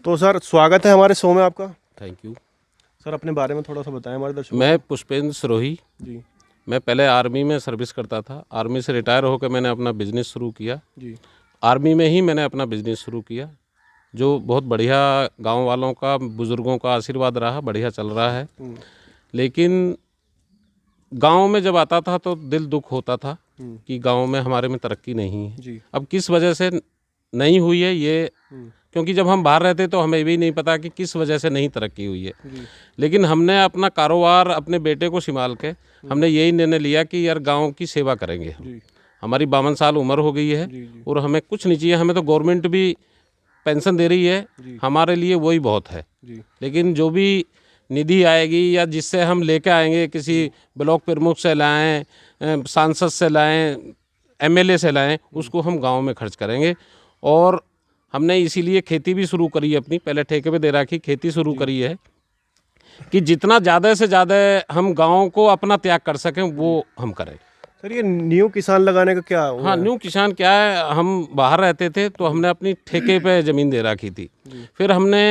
तो सर स्वागत है हमारे शो में आपका। थैंक यू सर अपने बारे में थोड़ा सा बताएं हमारे दर्शकों मैं पुष्पेंद्र सिरोही जी। मैं पहले आर्मी में सर्विस करता था। आर्मी से रिटायर होकर मैंने अपना बिजनेस शुरू किया। जी। आर्मी में ही मैंने अपना बिजनेस शुरू किया, जो बहुत बढ़िया गांव वालों का, बुज़ुर्गों का आशीर्वाद रहा, बढ़िया चल रहा है। लेकिन गांव में जब आता था तो दिल दुख होता था कि गांव में हमारे में तरक्की नहीं है। जी। अब किस वजह से नहीं हुई है ये, क्योंकि जब हम बाहर रहते तो हमें भी नहीं पता कि किस वजह से नहीं तरक्की हुई है। लेकिन हमने अपना कारोबार अपने बेटे को संभाल के हमने यही निर्णय लिया कि यार गांव की सेवा करेंगे। हमारी 52 साल उम्र हो गई है और हमें कुछ नहीं चाहिए। हमें तो गवर्नमेंट भी पेंशन दे रही है, हमारे लिए वही बहुत है। लेकिन जो भी निधि आएगी या जिससे हम लेके आएंगे, किसी ब्लॉक प्रमुख से लाएं, सांसद से लाएं, एमएलए से लाएं, उसको हम गांव में खर्च करेंगे। और हमने इसीलिए खेती भी शुरू करी है अपनी, पहले ठेके पे दे रखी, खेती शुरू करी है कि जितना ज़्यादा से ज़्यादा हम गाँव को अपना त्याग कर सकें वो हम करें। सर ये न्यू किसान लगाने का क्या हाँ, न्यू किसान क्या है, हम बाहर रहते थे तो हमने अपनी ठेके पे ज़मीन दे रखी थी। फिर हमने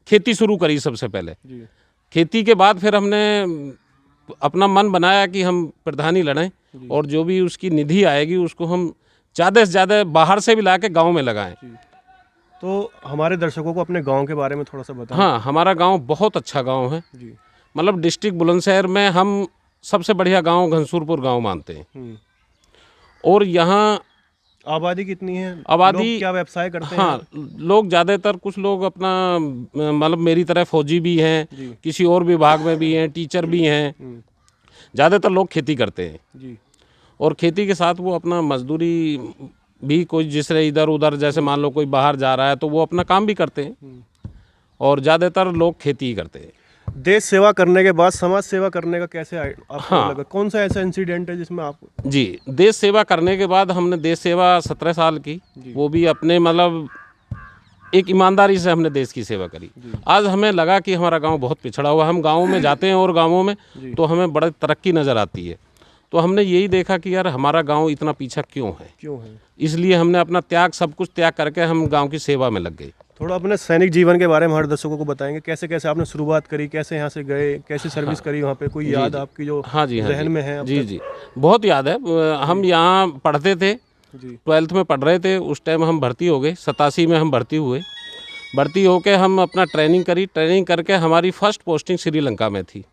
खेती शुरू करी सबसे पहले। खेती के बाद फिर हमने अपना मन बनाया कि हम प्रधानी लड़ें और जो भी उसकी निधि आएगी उसको हम ज़्यादा से ज़्यादा बाहर से भी ला के गाँव में लगाएं। तो हमारे दर्शकों को अपने गांव के बारे में थोड़ा सा बताएं। हाँ, हमारा गांव बहुत अच्छा गांव है। मतलब डिस्ट्रिक्ट बुलंदशहर में हम सबसे बढ़िया गांव घनसूरपुर गांव मानते हैं। और यहाँ आबादी कितनी है? आबादी लोग क्या व्यवसाय करते हैं? हाँ, लोग ज़्यादातर, कुछ लोग अपना मतलब मेरी तरह फौजी भी हैं, किसी और विभाग में भी हैं, टीचर भी हैं। ज़्यादातर लोग खेती करते हैं और खेती के साथ वो अपना मजदूरी भी, कोई जिससे इधर उधर, जैसे मान लो कोई बाहर जा रहा है तो वो अपना काम भी करते हैं और ज़्यादातर लोग खेती ही करते हैं। देश सेवा करने के बाद समाज सेवा करने का कैसे आपको लगा? कौन सा ऐसा इंसिडेंट है जिसमें आप? जी, देश सेवा करने के बाद हमने देश सेवा 17 साल की, वो भी अपने मतलब एक ईमानदारी से हमने देश की सेवा करी। आज हमें लगा कि हमारा गांव बहुत पिछड़ा हुआ। हम गाँव में जाते हैं और गाँवों में तो हमें बड़ी तरक्की नज़र आती है। तो हमने यही देखा कि यार हमारा गांव इतना पीछा क्यों है। इसलिए हमने अपना त्याग, सब कुछ त्याग करके हम गांव की सेवा में लग गए। थोड़ा अपने सैनिक जीवन के बारे में हमारे दर्शकों को बताएंगे, कैसे कैसे आपने शुरुआत करी, कैसे यहाँ से गए, कैसे सर्विस करी वहाँ पे? कोई याद आपकी जो जहन में है? जी, बहुत याद है। हम यहाँ पढ़ते थे, 12th में पढ़ रहे थे, उस टाइम हम भर्ती हो गए। 87 में हम भर्ती हुए। भर्ती होकर हम अपना ट्रेनिंग करी। ट्रेनिंग करके हमारी फर्स्ट पोस्टिंग श्रीलंका में थी।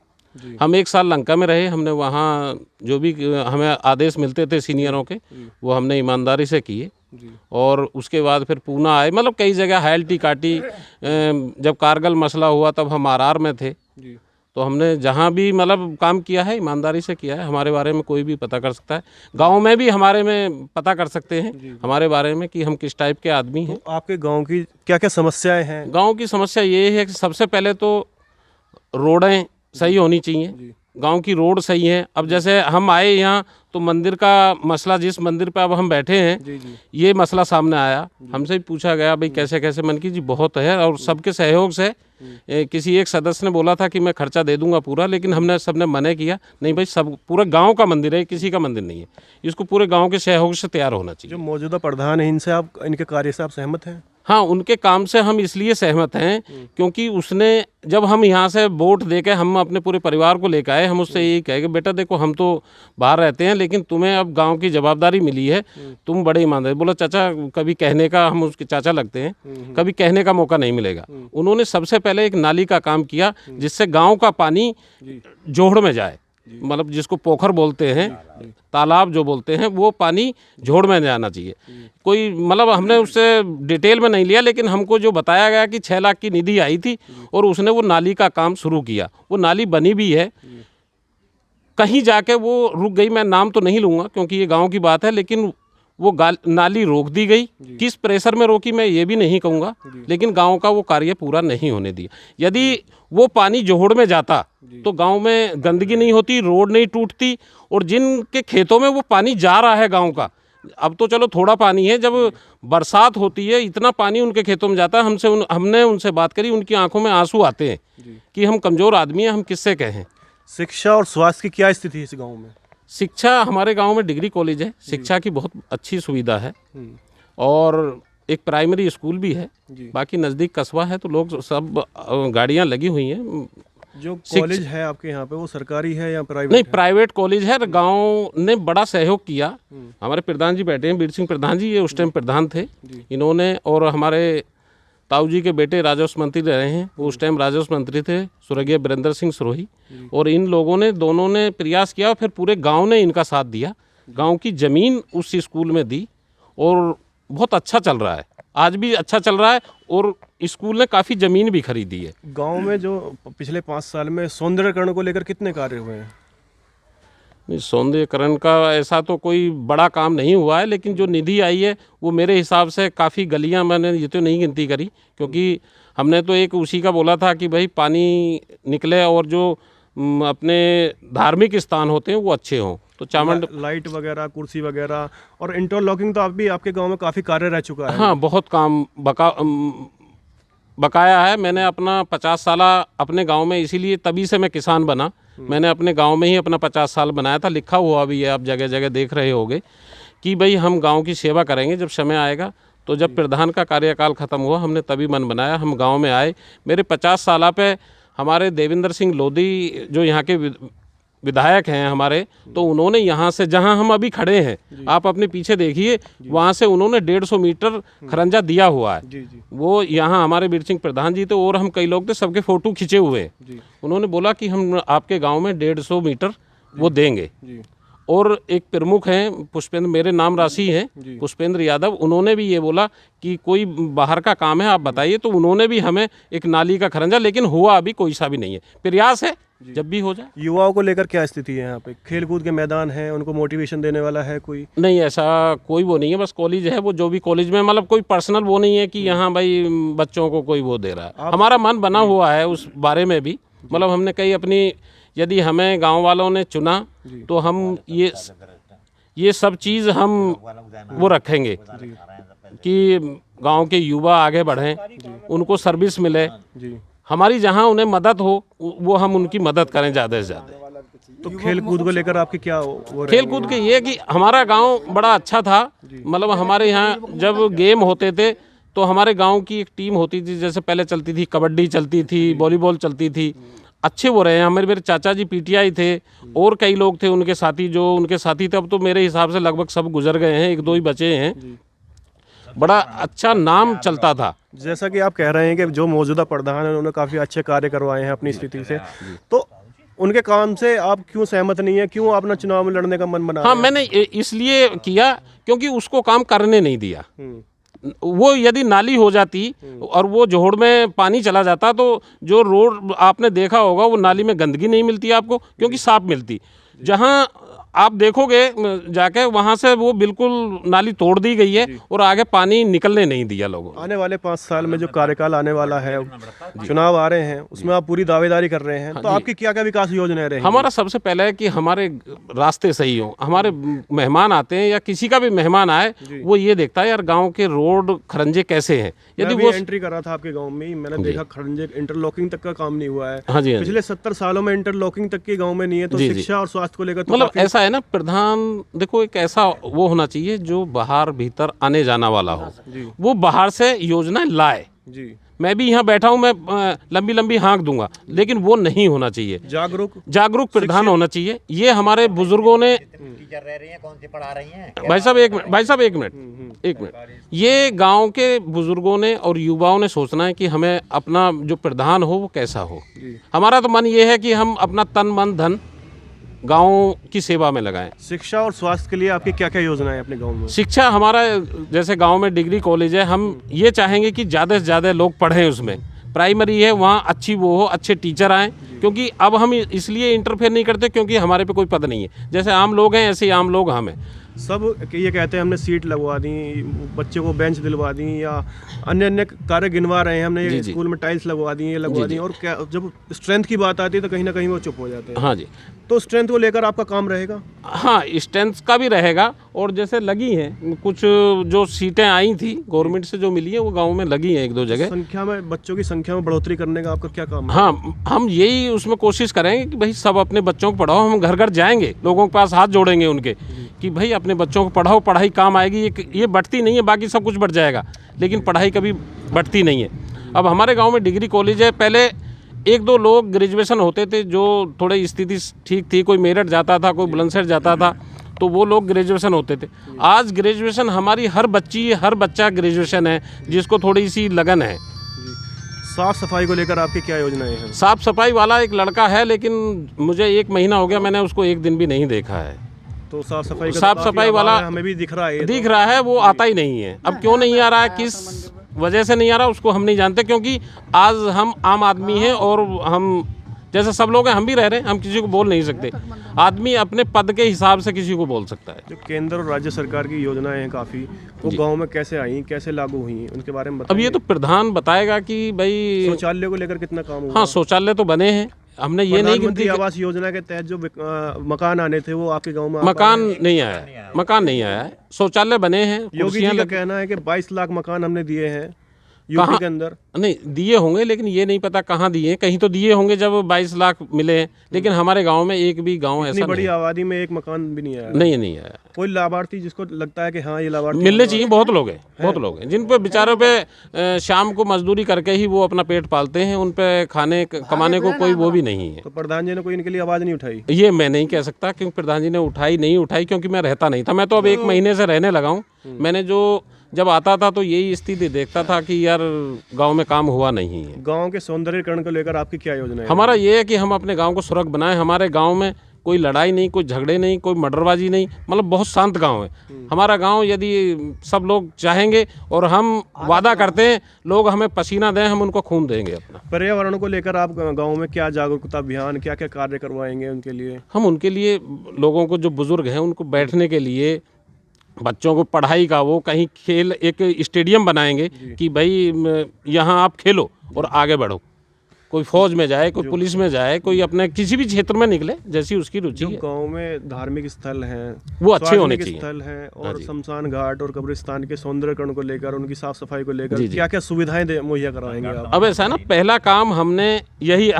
हम 1 साल लंका में रहे। हमने वहाँ जो भी हमें आदेश मिलते थे सीनियरों के, वो हमने ईमानदारी से किए। और उसके बाद फिर पूना आए, मतलब कई जगह हायल्टी काटी। जब कारगिल मसला हुआ तब हम आरआर में थे। तो हमने जहाँ भी मतलब काम किया है ईमानदारी से किया है। हमारे बारे में कोई भी पता कर सकता है, गांव में भी हमारे में पता कर सकते हैं हमारे बारे में कि हम किस टाइप के आदमी हैं। तो आपके गांव की क्या क्या समस्याएं हैं? गांव की समस्या ये है कि सबसे पहले तो रोडें सही होनी चाहिए। गांव की रोड सही है। अब जैसे हम आए यहाँ तो मंदिर का मसला, जिस मंदिर पे अब हम बैठे हैं, ये मसला सामने आया। हमसे भी पूछा गया भाई कैसे कैसे। मन की जी बहुत है और सबके सहयोग से। किसी एक सदस्य ने बोला था कि मैं खर्चा दे दूंगा पूरा, लेकिन हमने सबने मना किया, नहीं भाई, सब पूरे गांव का मंदिर है, किसी का मंदिर नहीं है। इसको पूरे गांव के सहयोग से तैयार होना चाहिए। जो मौजूदा प्रधान है, इनसे आप, इनके कार्य से आप सहमत हैं? हाँ, उनके काम से हम इसलिए सहमत हैं क्योंकि उसने, जब हम यहाँ से वोट देके हम अपने पूरे परिवार को लेकर आए, हम उससे यही कहे कि बेटा देखो, हम तो बाहर रहते हैं लेकिन तुम्हें अब गांव की जवाबदारी मिली है, तुम बड़े ईमानदार। बोला चाचा, कभी कहने का, हम उसके चाचा लगते हैं, कभी कहने का मौका नहीं मिलेगा। उन्होंने सबसे पहले एक नाली का काम किया जिससे गाँव का पानी जोड़ में जाए, मतलब जिसको पोखर बोलते हैं, तालाब जो बोलते हैं, वो पानी झोड़ में जाना चाहिए। कोई मतलब हमने उससे डिटेल में नहीं लिया, लेकिन हमको जो बताया गया कि 6 लाख की निधि आई थी और उसने वो नाली का काम शुरू किया। वो नाली बनी भी है, कहीं जाके वो रुक गई। मैं नाम तो नहीं लूँगा क्योंकि ये गांव की बात है, लेकिन वो नाली रोक दी गई। किस प्रेशर में रोकी मैं ये भी नहीं कहूँगा, लेकिन गांव का वो कार्य पूरा नहीं होने दिया। यदि वो पानी जोहड़ में जाता तो गांव में गंदगी नहीं होती, रोड नहीं टूटती, और जिनके खेतों में वो पानी जा रहा है गांव का, अब तो चलो थोड़ा पानी है, जब बरसात होती है इतना पानी उनके खेतों में जाता है। हमने उनसे बात करी, उनकी आंखों में आंसू आते हैं कि हम कमज़ोर आदमी हैं, हम किससे कहें। शिक्षा और स्वास्थ्य की क्या स्थिति है इस गाँव में? शिक्षा, हमारे गांव में डिग्री कॉलेज है, शिक्षा की बहुत अच्छी सुविधा है। और एक प्राइमरी स्कूल भी है, बाकी नज़दीक कस्बा है, तो लोग सब गाड़ियाँ लगी हुई हैं। जो कॉलेज है आपके यहाँ पे वो सरकारी है या प्राइवेट? नहीं, प्राइवेट कॉलेज है। गांव ने बड़ा सहयोग किया। हमारे प्रधान जी बैठे हैं, वीर सिंह प्रधान जी, ये उस टाइम प्रधान थे इन्होंने, और हमारे ताऊ जी के बेटे राजस्व मंत्री रहे हैं, वो उस टाइम राजस्व मंत्री थे, स्वर्गीय वीरेंद्र सिंह सिरोही, और इन लोगों ने दोनों ने प्रयास किया, फिर पूरे गांव ने इनका साथ दिया। गांव की ज़मीन उस स्कूल में दी और बहुत अच्छा चल रहा है, आज भी अच्छा चल रहा है, और स्कूल ने काफ़ी ज़मीन भी खरीदी है। गांव में जो पिछले 5 साल में सौंदर्यकरण को लेकर कितने कार्य हुए हैं? नहीं, सौंदर्यकरण का ऐसा तो कोई बड़ा काम नहीं हुआ है, लेकिन जो निधि आई है वो मेरे हिसाब से काफ़ी गलियां, मैंने ये तो नहीं गिनती करी, क्योंकि हमने तो एक उसी का बोला था कि भाई पानी निकले और जो अपने धार्मिक स्थान होते हैं वो अच्छे हों। तो चामंड लाइट वगैरह, कुर्सी वगैरह और इंटरलॉकिंग तो आपके गांव में काफ़ी कार्य रह चुका है। हाँ, बहुत काम बकाया है। मैंने अपना 50 साला अपने गांव में, इसीलिए तभी से मैं किसान बना, मैंने अपने गांव में ही अपना 50 साल बनाया था, लिखा हुआ भी है, आप जगह जगह देख रहे होगे कि भाई हम गांव की सेवा करेंगे जब समय आएगा। तो जब प्रधान का कार्यकाल ख़त्म हुआ, हमने तभी मन बनाया, हम गांव में आए। मेरे 50 साल पे हमारे देवेंद्र सिंह लोधी जो यहाँ के विधायक हैं हमारे, तो उन्होंने यहाँ से, जहाँ हम अभी खड़े हैं, आप अपने पीछे देखिए, वहाँ से उन्होंने 150 मीटर खरंजा दिया हुआ है। वो यहाँ हमारे वीर सिंह प्रधान जी थे और हम कई लोग थे, सबके फ़ोटो खिंचे हुए। उन्होंने बोला कि हम आपके गांव में 150 मीटर वो देंगे। और एक प्रमुख हैं पुष्पेंद्र, मेरे नाम राशि हैं पुष्पेंद्र यादव, उन्होंने भी ये बोला कि कोई बाहर का काम है आप बताइए, तो उन्होंने भी हमें एक नाली का खरंजा, लेकिन हुआ अभी कोई सा भी नहीं है, प्रयास है जब भी हो जाए। युवाओं को लेकर क्या स्थिति है यहाँ पे? खेल कूद के मैदान है, उनको मोटिवेशन देने वाला है कोई? नहीं, ऐसा कोई वो नहीं है, बस कॉलेज है, वो जो भी कॉलेज में, मतलब कोई पर्सनल वो नहीं है कि यहाँ भाई बच्चों को कोई वो दे रहा है। हमारा मन बना हुआ है उस बारे में भी, मतलब हमने कई अपनी, यदि हमें गांव वालों ने चुना तो हम ये सब चीज़ हम वो रखेंगे कि गांव के युवा आगे बढ़ें, उनको सर्विस मिले, हमारी जहां उन्हें मदद हो वो हम उनकी मदद करें ज़्यादा से ज़्यादा। तो खेल कूद को लेकर आपके क्या वो खेल कूद के ये कि हमारा गांव बड़ा अच्छा था, मतलब हमारे यहाँ जब गेम होते थे तो हमारे गांव की एक टीम होती थी, जैसे पहले चलती थी कबड्डी, चलती थी वॉलीबॉल, चलती थी, अच्छे वो रहे हैं। मेरे चाचा जी पीटीआई थे और कई लोग थे उनके साथी, जो उनके साथी थे, अब तो मेरे हिसाब से लगभग सब गुजर गए हैं, 1-2 ही बचे हैं। बड़ा अच्छा नाम चलता था। जैसा कि आप कह रहे हैं कि जो मौजूदा प्रधान हैं उन्होंने काफ़ी अच्छे कार्य करवाए हैं अपनी स्थिति से, तो उनके काम से आप क्यों सहमत नहीं है? क्यों अपना चुनाव में लड़ने का मन बना? हाँ, मैंने इसलिए किया क्योंकि उसको काम करने नहीं दिया। वो यदि नाली हो जाती और वो जोड़ में पानी चला जाता, तो जो रोड आपने देखा होगा वो नाली में गंदगी नहीं मिलती आपको, क्योंकि साफ मिलती। जहाँ आप देखोगे जाके, वहाँ से वो बिल्कुल नाली तोड़ दी गई है और आगे पानी निकलने नहीं दिया लोगों। आने वाले 5 साल में जो कार्यकाल आने वाला है, चुनाव आ रहे हैं, उसमें आप पूरी दावेदारी कर रहे हैं, तो आपकी क्या क्या विकास योजनाएं रहेंगी? हमारा सबसे पहले है कि हमारे रास्ते सही हो, हमारे मेहमान आते हैं या किसी का भी मेहमान आए, वो ये देखता है यार गाँव के रोड खरंजे कैसे हैं। यदि वो एंट्री करा था आपके गाँव में, मैंने देखा खरंजे इंटरलॉकिंग तक का काम नहीं हुआ है। हाँ जी, पिछले 70 सालों में इंटरलॉकिंग तक के गाँव में नहीं है, तो शिक्षा और स्वास्थ्य को लेकर मतलब ऐसा है ना, प्रधान देखो एक ऐसा वो होना चाहिए जो बाहर भीतर आने जाना वाला हो, वो बाहर से योजना लाए। मैं भी यहाँ बैठा हूँ, मैं लंबी लंबी हाँक दूंगा, लेकिन वो नहीं होना चाहिए। जागरूक प्रधान होना चाहिए। ये हमारे बुजुर्गों ने, टीचर रह रही हैं, कौन सी पढ़ा रही हैं? भाई साहब एक मिनट, ये गांव के बुजुर्गों ने और युवाओं ने सोचना है कि हमें अपना जो प्रधान हो वो कैसा हो। हमारा तो मन ये है कि हम अपना तन मन धन गाँव की सेवा में लगाएं। शिक्षा और स्वास्थ्य के लिए आपकी क्या क्या योजनाएं अपने गांव में? शिक्षा, हमारा जैसे गांव में डिग्री कॉलेज है, हम ये चाहेंगे कि ज़्यादा से ज़्यादा लोग पढ़ें उसमें। प्राइमरी है, वहाँ अच्छी वो हो, अच्छे टीचर आएँ, क्योंकि अब हम इसलिए इंटरफेयर नहीं करते क्योंकि हमारे पे कोई पद नहीं है। जैसे आम लोग हैं, ऐसे ही आम लोग हम हैं। सब ये कहते हैं हमने सीट लगवा दी, बच्चों को बेंच दिलवा दी, या अन्य अन्य कार्य गिनवा रहे हैं, हमने स्कूल में टाइल्स लगवा दी, ये लगवा दी, और क्या जब स्ट्रेंथ की बात आती है तो कहीं ना कहीं वो चुप हो जाते हैं। हाँ जी, तो स्ट्रेंथ को लेकर आपका काम रहेगा? हाँ, स्ट्रेंथ का भी रहेगा, और जैसे लगी हैं कुछ जो सीटें आई थी गवर्नमेंट से जो मिली है, वो गाँव में लगी हैं 1-2 जगह। संख्या में, बच्चों की संख्या में बढ़ोतरी करने का आपका क्या काम है? हाँ, हम यही उसमें कोशिश करेंगे कि भाई सब अपने बच्चों को पढ़ाओ। हम घर घर जाएंगे, लोगों के पास हाथ जोड़ेंगे उनके कि भाई अपने बच्चों को पढ़ाओ, पढ़ाई काम आएगी। ये बढ़ती नहीं है, बाकी सब कुछ बढ़ जाएगा, लेकिन पढ़ाई कभी बढ़ती नहीं है। अब हमारे गांव में डिग्री कॉलेज है। पहले एक दो लोग ग्रेजुएशन होते थे जो थोड़ी स्थिति ठीक थी, कोई मेरठ जाता था, कोई बुलंदशहर जाता था, तो वो लोग ग्रेजुएशन होते थे। आज ग्रेजुएशन हमारी हर बच्चा ग्रेजुएशन है, जिसको थोड़ी सी लगन है। साफ सफाई को लेकर आपकी क्या योजनाएं हैं? साफ सफाई वाला एक लड़का है, लेकिन मुझे 1 महीना हो गया, मैंने उसको एक दिन भी नहीं देखा है। तो साफ सफाई वाला हमें भी दिख रहा है, वो आता ही नहीं है। अब क्यों नहीं आ रहा है, किस वजह से नहीं आ रहा, उसको हम नहीं जानते, क्योंकि आज हम आम आदमी हैं और हम जैसे सब लोग हैं, हम भी रह रहे हैं, हम किसी को बोल नहीं सकते। आदमी अपने पद के हिसाब से किसी को बोल सकता है। जो केंद्र और राज्य सरकार की योजनाएं हैं काफ़ी, वो गांव में कैसे आई, कैसे लागू हुई, उनके बारे में बताइए। अब ये तो प्रधान बताएगा कि भाई शौचालय को लेकर कितना काम हुआ? हाँ, शौचालय तो बने हैं। हमने ये नहीं प्रधानमंत्री आवास योजना के तहत जो मकान आने थे, वो आपके गांव में मकान नहीं आया है। शौचालय बने हैं। योगी जी का कहना है कि 22 लाख मकान हमने दिए हैं यूपी के अंदर। नहीं दिए होंगे, लेकिन ये नहीं पता कहाँ दिए। कहीं तो दिए होंगे जब 22 लाख मिले हैं, लेकिन हमारे गांव में एक भी गांव ऐसा बड़ी आबादी में एक मकान भी नहीं आया। नहीं आया। कोई लाभार्थी जिसको लगता है कि हाँ ये लाभार्थी मिलने चाहिए। बहुत लोग हैं जिन पे बेचारों पे शाम को मजदूरी करके ही वो अपना पेट पालते हैं, उन पे खाने कमाने को कोई वो भी नहीं है। तो प्रधान जी ने कोई इनके लिए आवाज़ नहीं उठाई? ये मैं नहीं कह सकता, क्योंकि प्रधान जी ने नहीं उठाई, क्योंकि मैं रहता नहीं था। मैं तो अब 1 महीने से रहने लगा हूँ। मैंने जब आता था तो यही स्थिति देखता था कि यार गांव में काम हुआ नहीं है। गांव के सौंदर्यीकरण को लेकर आपकी क्या योजना है? हमारा ये है कि हम अपने गांव को सुरक्षित बनाएं। हमारे गांव में कोई लड़ाई नहीं, कोई झगड़े नहीं, कोई मर्डरबाजी नहीं, मतलब बहुत शांत गांव है हमारा गांव। यदि सब लोग चाहेंगे और हम वादा करते हैं, लोग हमें पसीना दें, हम उनको खून देंगे अपना। पर्यावरण को लेकर आप गाँव में क्या जागरूकता अभियान, क्या क्या कार्य करवाएंगे उनके लिए? हम उनके लिए लोगों को, जो बुजुर्ग हैं, उनको बैठने के लिए, बच्चों को पढ़ाई का, वो कहीं खेल एक स्टेडियम बनाएंगे कि भाई यहाँ आप खेलो और आगे बढ़ो। कोई फौज में जाए, कोई पुलिस में जाए, कोई अपने किसी भी क्षेत्र में निकले, जैसी उसकी रुचि है। गांव में धार्मिक स्थल हैं, वो अच्छे होने चाहिए। स्थल हैं और शमशान घाट और कब्रिस्तान के सौंदर्यीकरण को लेकर, उनकी साफ सफाई को लेकर क्या क्या सुविधाएं मुहैया कराएंगे आप? अब ऐसा है ना, पहला काम हमने यही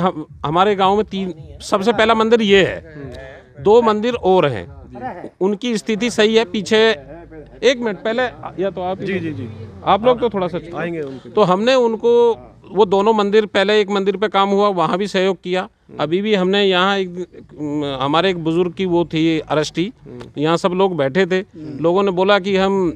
हमारे गाँव में सबसे पहला मंदिर ये है। 2 मंदिर और हैं, उनकी स्थिति सही है। पीछे 1 मिनट पहले, या तो आप जी आप लोग तो थोड़ा सा आएंगे तो हमने उनको वो दोनों मंदिर, पहले एक मंदिर पे काम हुआ, वहाँ भी सहयोग किया। अभी भी हमने यहाँ हमारे एक बुजुर्ग की वो थी अरेस्टी, यहाँ सब लोग बैठे थे। लोगों ने बोला कि हम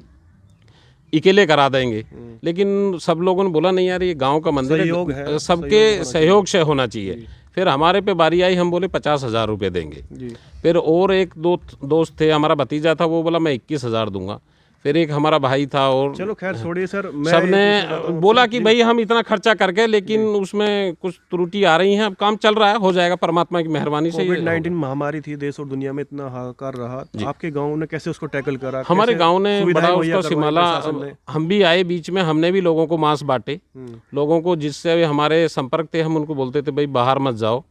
अकेले करा देंगे, लेकिन सब लोगों ने बोला नहीं यार, ये गांव का मंदिर है, सबके सहयोग से होना चाहिए। फिर हमारे पे बारी आई, हम बोले 50,000 रुपये देंगे। फिर और एक दोस्त थे, हमारा भतीजा था, वो बोला मैं 21,000 दूंगा। फिर एक हमारा भाई था, और चलो खैर छोड़िए सर, सबने बोला कि भाई हम इतना खर्चा करके, लेकिन उसमें कुछ त्रुटि आ रही हैं। अब काम चल रहा है, हो जाएगा परमात्मा की मेहरबानी से। कोविड-19 महामारी थी, देश और दुनिया में इतना हाहाकार रहा, आपके गांव ने कैसे उसको टैकल करा? हमारे गांव ने बड़ा उसका सिमाला, हम भी आए बीच में, हमने भी लोगों को मास्क बांटे। लोगों को जिससे हमारे संपर्क थे, हम उनको बोलते थे भाई बाहर मत जाओ।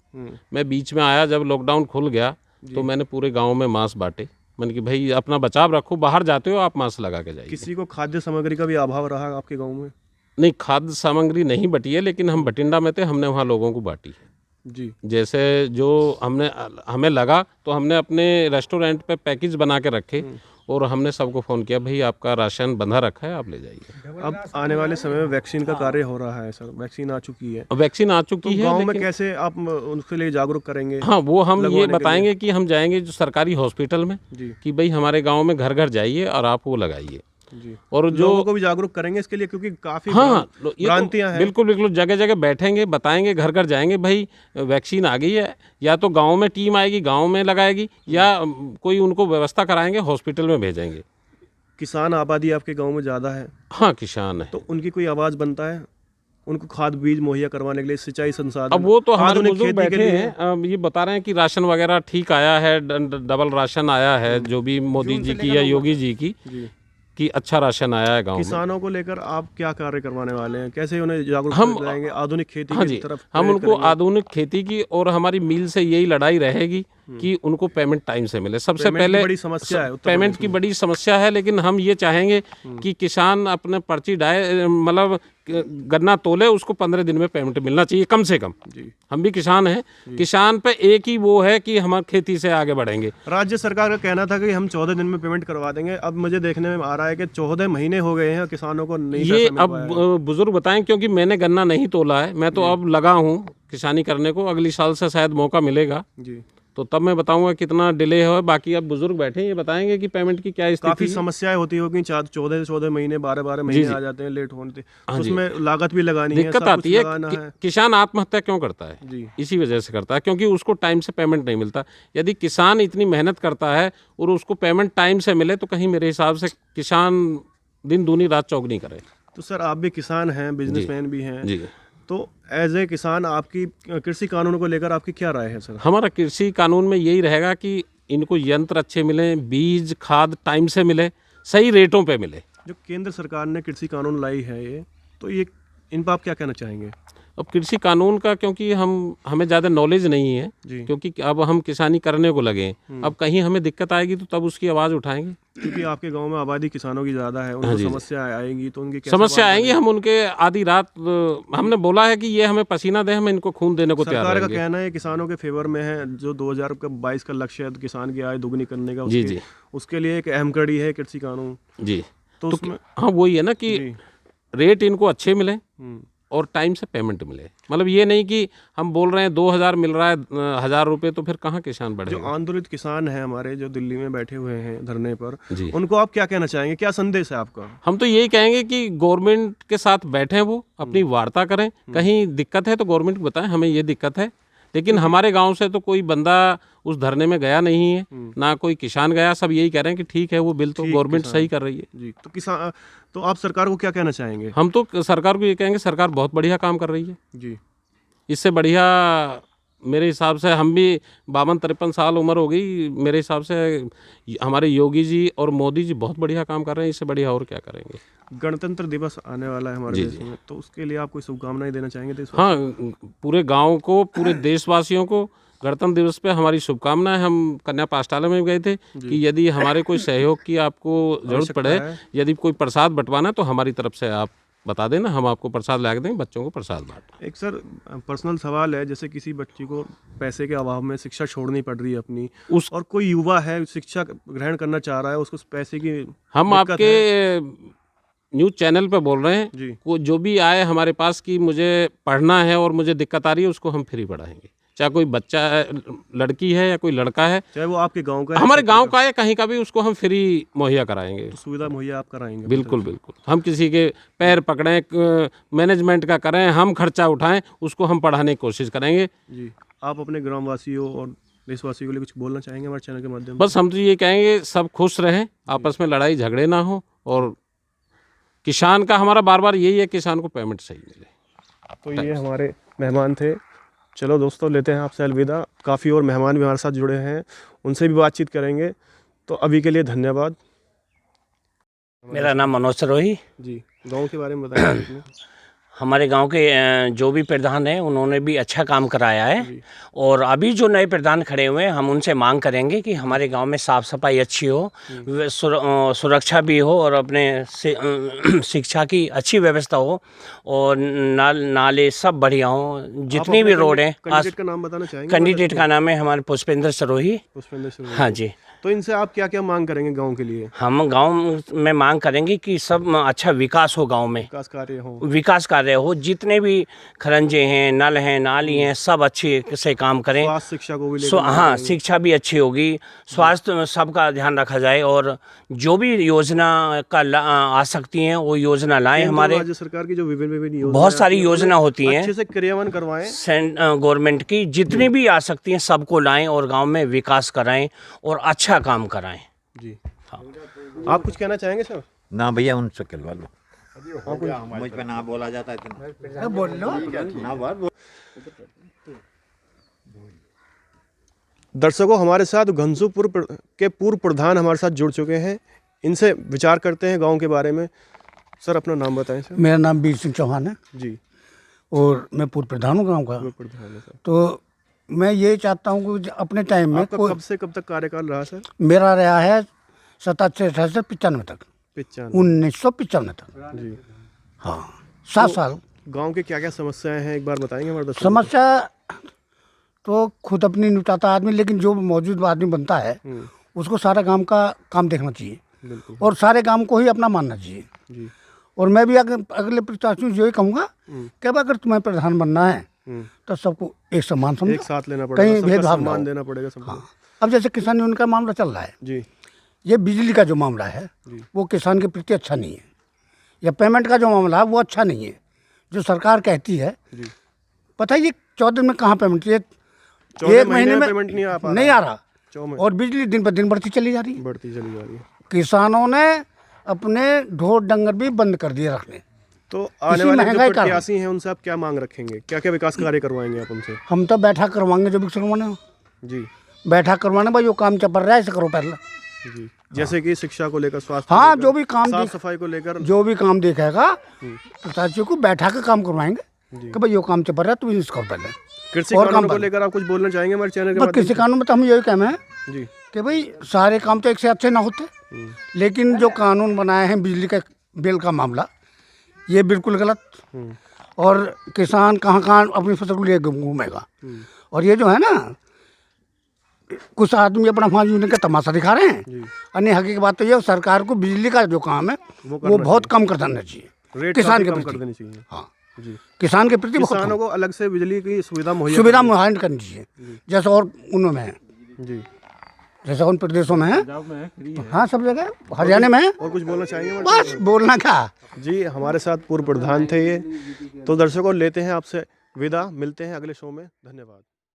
मैं बीच में आया जब लॉकडाउन खुल गया, तो मैंने पूरे गाँव में मास्क बांटे। मैंने कि भाई अपना बचाव रखो, बाहर जाते हो आप मास्क लगा के जाइए। किसी को खाद्य सामग्री का भी अभाव रहा आपके गांव में? नहीं, खाद्य सामग्री नहीं बटी है, लेकिन हम बठिंडा में थे, हमने वहाँ लोगों को बांटी है जी। जैसे जो हमें लगा, तो हमने अपने रेस्टोरेंट पे पैकेज बना के रखे और हमने सबको फ़ोन किया, भाई आपका राशन बंधा रखा है, आप ले जाइए। अब आने वाले समय में वैक्सीन का कार्य हो रहा है सर, वैक्सीन आ चुकी है। वैक्सीन आ चुकी है, गांव में कैसे आप उनके लिए जागरूक करेंगे? हाँ, वो हम ये बताएंगे कि हम जाएंगे जो सरकारी हॉस्पिटल में कि भाई हमारे गांव में घर घर जाइए और आप वो लगाइए जी। और जो लोगों को भी जागरूक करेंगे इसके लिए, क्योंकि काफी भ्रांतियां हैं। बिल्कुल जगह जगह बैठेंगे, बताएंगे, घर घर जाएंगे, भाई वैक्सीन आ गई है। या तो गांव में टीम आएगी, गांव में लगाएगी, या कोई उनको व्यवस्था कराएंगे, हॉस्पिटल में भेजेंगे। किसान आबादी आपके गांव में ज़्यादा है? हाँ, किसान है। तो उनकी कोई आवाज़ बनता है उनको खाद बीज मुहैया करवाने के लिए, सिंचाई संसाधन? अब वो तो हमारे बुजुर्ग बैठे हैं, ये बता रहे हैं कि राशन वगैरह ठीक आया है, डबल राशन आया है, जो भी मोदी जी की या योगी जी की कि अच्छा राशन आया है गांव में। किसानों को लेकर आप क्या कार्य करवाने वाले हैं, कैसे उन्हें जागरूक कराएंगे आधुनिक खेती की तरफ? हम उनको आधुनिक खेती की, और हमारी मिल से यही लड़ाई रहेगी कि उनको पेमेंट टाइम से मिले। सबसे पेमेंट की पहले बड़ी समस्या है उत्तर पेमेंट की बड़ी समस्या है, लेकिन हम ये चाहेंगे कि किसान अपने पर्ची मतलब गन्ना तोले, उसको 15 दिन में पेमेंट मिलना चाहिए कम से कम। जी। हम भी किसान हैं, किसान पे एक ही वो है कि हम खेती से आगे बढ़ेंगे। राज्य सरकार का कहना था कि हम 14 दिन में पेमेंट करवा देंगे, अब मुझे देखने में आ रहा है कि 14 महीने हो गए हैं किसानों को नहीं ये पैसा मिल अब पाया है। बुजुर्ग बताएं, क्योंकि मैंने गन्ना नहीं तोला है, मैं तो अब लगा हूँ किसानी करने को। अगली साल से शायद मौका मिलेगा, जी। तो तब मैं बताऊंगा कितना डिले है। बाकी अब बुजुर्ग बैठे हैं, ये बताएंगे कि पेमेंट की क्या स्थिति काफी है। समस्याएं होती होगी, 14 महीने 12 महीने आ जाते हैं लेट होने, तो जी। उसमें लागत भी लगानी है, दिक्कत सब आती कुछ है लगाना है। किसान आत्महत्या क्यों करता है? जी। इसी वजह से करता है, क्योंकि उसको टाइम से पेमेंट नहीं मिलता। यदि किसान इतनी मेहनत करता है और उसको पेमेंट टाइम से मिले, तो कहीं मेरे हिसाब से किसान दिन दूनी रात चौगनी करे। तो सर आप भी किसान हैं, बिजनेसमैन भी हैं, जी। तो एज ए किसान आपकी कृषि कानूनों को लेकर आपकी क्या राय है सर? हमारा कृषि कानून में यही रहेगा कि इनको यंत्र अच्छे मिलें, बीज खाद टाइम से मिले, सही रेटों पे मिले। जो केंद्र सरकार ने कृषि कानून लाई है ये, तो ये इन पर आप क्या कहना चाहेंगे? अब कृषि कानून का क्योंकि हमें ज़्यादा नॉलेज नहीं है, जी। क्योंकि अब हम किसानी करने को लगे हैं। अब कहीं हमें दिक्कत आएगी तो तब उसकी आवाज़ उठाएंगे। क्योंकि आपके गांव में आबादी किसानों की ज़्यादा है, उनको समस्या आएगी तो उनकी कैसे समस्या बात आएंगी, हम उनके आधी रात हमने बोला है कि ये हमें पसीना दे, हम इनको खून देने को तैयार सरकार का रहेंगे। कहना है किसानों के फेवर में है, जो 2022 का लक्ष्य है किसान की आय दोगुनी करने का, जी, उसके, जी। उसके लिए एक अहम कड़ी है कृषि कानून। जी, तो उसमें हाँ वही है ना कि जी। रेट इनको अच्छे मिले और टाइम से पेमेंट मिले। मतलब ये नहीं कि हम बोल रहे हैं 2000 मिल रहा है 1000 रुपये, तो फिर कहाँ किसान जो बढ़ेगा। आंदोलित किसान हैं हमारे, जो दिल्ली में बैठे हुए हैं धरने पर, जी। उनको आप क्या कहना चाहेंगे, क्या संदेश है आपका? हम तो यही कहेंगे कि गवर्नमेंट के साथ बैठें, वो अपनी वार्ता करें। कहीं दिक्कत है तो गवर्नमेंट को बताएं हमें ये दिक्कत है। लेकिन हमारे गांव से तो कोई बंदा उस धरने में गया नहीं है, ना कोई किसान गया। सब यही कह रहे हैं कि ठीक है, वो बिल तो गवर्नमेंट सही कर रही है। जी। तो किसान, तो आप सरकार को क्या कहना चाहेंगे? हम तो सरकार को ये कहेंगे, सरकार बहुत बढ़िया काम कर रही है। जी। इससे बढ़िया मेरे हिसाब से, हम भी 52-53 साल उम्र हो गई, मेरे हिसाब से हमारे योगी जी और मोदी जी बहुत बढ़िया काम कर रहे हैं। इससे बढ़िया और क्या करेंगे। गणतंत्र दिवस आने वाला है हमारे देश में, तो उसके लिए आप कोई शुभकामनाएं देना चाहेंगे देशवासियों हाँ, पूरे गांव को, पूरे देशवासियों को गणतंत्र दिवस पे हमारी शुभकामनाएं। हम कन्या पाठशाला में गए थे कि यदि हमारे कोई सहयोग की आपको जरूरत पड़े, यदि कोई प्रसाद बंटवाना, तो हमारी तरफ से आप बता देना, हम आपको प्रसाद ला के देंगे, बच्चों को प्रसाद बांट। एक सर पर्सनल सवाल है, जैसे किसी बच्ची को पैसे के अभाव में शिक्षा छोड़नी पड़ रही है अपनी, और कोई युवा है शिक्षा ग्रहण करना चाह रहा है, उसको पैसे की हम आपके न्यूज़ चैनल पे बोल रहे हैं जी। को जो भी आए हमारे पास कि मुझे पढ़ना है और मुझे दिक्कत आ रही है, उसको हम फ्री पढ़ाएंगे। चाहे कोई बच्चा लड़की है या कोई लड़का है, चाहे वो आपके गांव का है, हमारे गांव का है, कहीं का भी, उसको हम फ्री मुहैया कराएंगे। तो सुविधा मुहैया आप कराएंगे? बिल्कुल बिल्कुल। हम किसी के पैर पकड़ें, मैनेजमेंट का करें, हम खर्चा उठाएं, उसको हम पढ़ाने की कोशिश करेंगे। जी। आप अपने ग्रामवासियों और देशवासियों के लिए कुछ बोलना चाहेंगे हमारे चैनल के माध्यम बस हम तो ये कहेंगे, सब खुश रहें, आपस में लड़ाई झगड़े ना हो, और किसान का हमारा बार बार यही है, किसान को पेमेंट सही मिले। तो ये हमारे मेहमान थे। चलो दोस्तों, लेते हैं आपसे अलविदा। काफ़ी और मेहमान भी हमारे साथ जुड़े हैं, उनसे भी बातचीत करेंगे। तो अभी के लिए धन्यवाद। मेरा नाम मनोज सरोही। जी। गांव के बारे में बताइए। हमारे गांव के जो भी प्रधान हैं, उन्होंने भी अच्छा काम कराया है, और अभी जो नए प्रधान खड़े हुए हैं, हम उनसे मांग करेंगे कि हमारे गांव में साफ़ सफाई अच्छी हो, सुरक्षा भी हो, और अपने शिक्षा की अच्छी व्यवस्था हो, और नाले सब बढ़िया हो। जितनी भी रोड हैं। कैंडिडेट का नाम बताना चाहेंगे? कैंडिडेट का नाम है हमारे पुष्पेंद्र सरोही। पुष्पेंद्र सरोही। हाँ जी। तो इनसे आप क्या क्या मांग करेंगे गांव के लिए? हम गांव में मांग करेंगे कि सब अच्छा विकास हो, गांव में विकास कार्य हो, जितने भी खरंजे हैं, नल हैं, नाली हैं, सब अच्छे से काम करें। स्वास्थ्य शिक्षा को भी हाँ, शिक्षा भी अच्छी होगी, स्वास्थ्य सबका ध्यान रखा जाए, और जो भी योजना का आ सकती हैं वो योजना लाएं। हमारे राज्य सरकार की जो विभिन्न बहुत सारी योजना होती हैं, अच्छे से क्रियान्वयन करवाएं। गवर्नमेंट की जितनी भी आ सकती हैं सबको लाएं, और गांव में विकास कराएं और अच्छा काम कराएं। जी। हाँ। आप कुछ कहना चाहेंगे सर? ना भैया, उनसे कहलवा लो। मुझ पे ना बोला जाता है इतना। बोल लो ना बात। दर्शकों, हमारे साथ घनसूपुर के पूर्व प्रधान हमारे साथ जुड़ चुके हैं, इनसे विचार करते हैं गांव के बारे में। सर अपना नाम बताएं सर। मेरा नाम वीर सिंह चौहान है जी। और मैं पूर्व प्रधान हूँ गाँव का। प्रधान है सर। तो मैं ये चाहता हूँ कि अपने टाइम में आपका कब से कब तक कार्यकाल रहा सर? मेरा रहा है 87 से 95 तक, 1995 तक। जी। हाँ 7 साल। गांव के क्या क्या समस्याएं हैं एक बार बताएंगे हमारे दर्शकों को? समस्या तो खुद अपनी निपटाता आदमी, लेकिन जो मौजूद आदमी बनता है उसको सारा गांव का काम देखना चाहिए बिल्कुल। और सारे गांव को ही अपना मानना चाहिए। जी। और मैं भी अगले प्रत्याशियों से यही कहूँगा कि अब अगर तुम्हें प्रधान बनना है तो सबको एक समान समझो, एक साथ लेना पड़ेगा, कहीं सबका भेदभाव ना सम्मान हो। देना पड़ेगा सबको। हाँ, अब जैसे किसान यूनियन का मामला चल रहा है, जी। ये बिजली का जो मामला है वो किसान के प्रति अच्छा नहीं है, या पेमेंट का जो मामला है वो अच्छा नहीं है। जो सरकार कहती है, पता है ये 14 दिन में कहाँ पेमेंट, ये 1 महीने में पेमेंट नहीं आ पा नहीं आ रहा, 4 महीने और बिजली दिन पर दिन बढ़ती चली जा रही है। बढ़ती चली जा रही है। किसानों ने अपने ढोर डंगर भी बंद कर दिए रखने। तो आने वाले जो महंगाई का प्रत्याशी हैं उनसे आप क्या मांग रखेंगे? क्या क्या विकास कार्य करवाएंगे आप उनसे? हम तो बैठा करवाएंगे, जो भी करवाने हो जी। बैठा करवाने, भाई जो काम चल रहा है इसे करो पहले। जी। जैसे कि शिक्षा को लेकर, स्वास्थ्य हाँ, को जो लेकर, भी काम साफ सफाई को लेकर, जो भी काम देखेगा प्रत्याशियों को बैठा कर काम करवाएंगे कि भाई यो काम चल रहा है तुम इसको पहले। कृषि और कानूनों काम को लेकर आप कुछ बोलना चाहेंगे हमारे चैनल के बस माध्यम कृषि कानून में तो हम यही कहना है जी। कि भाई सारे काम तो एक से अच्छे ना होते, लेकिन जो कानून बनाए हैं बिजली का बिल का मामला, ये बिल्कुल गलत। और किसान कहाँ कहाँ अपनी फसल को लिए घूमेगा। और ये जो है ना, कुछ आदमी अपना फांस यूनियन का तमाशा दिखा रहे हैं, अन्य हकीकत बात तो ये सरकार को बिजली का जो काम है वो बहुत कम कर देना चाहिए, रेट किसान के कम कर प्रति। देनी चाहिए। हाँ जी। किसान के प्रति बहुत किसानों को अलग से बिजली की सुविधा मुहैया करनी चाहिए, जैसे और उनमें है, जी। जैसे उन प्रदेशों में है। हाँ, सब जगह हरियाणा में है। और कुछ बोलना चाहेंगे? बस बोलना क्या। जी, हमारे साथ पूर्व प्रधान थे ये। तो दर्शकों, लेते हैं आपसे विदा, मिलते हैं अगले शो में। धन्यवाद।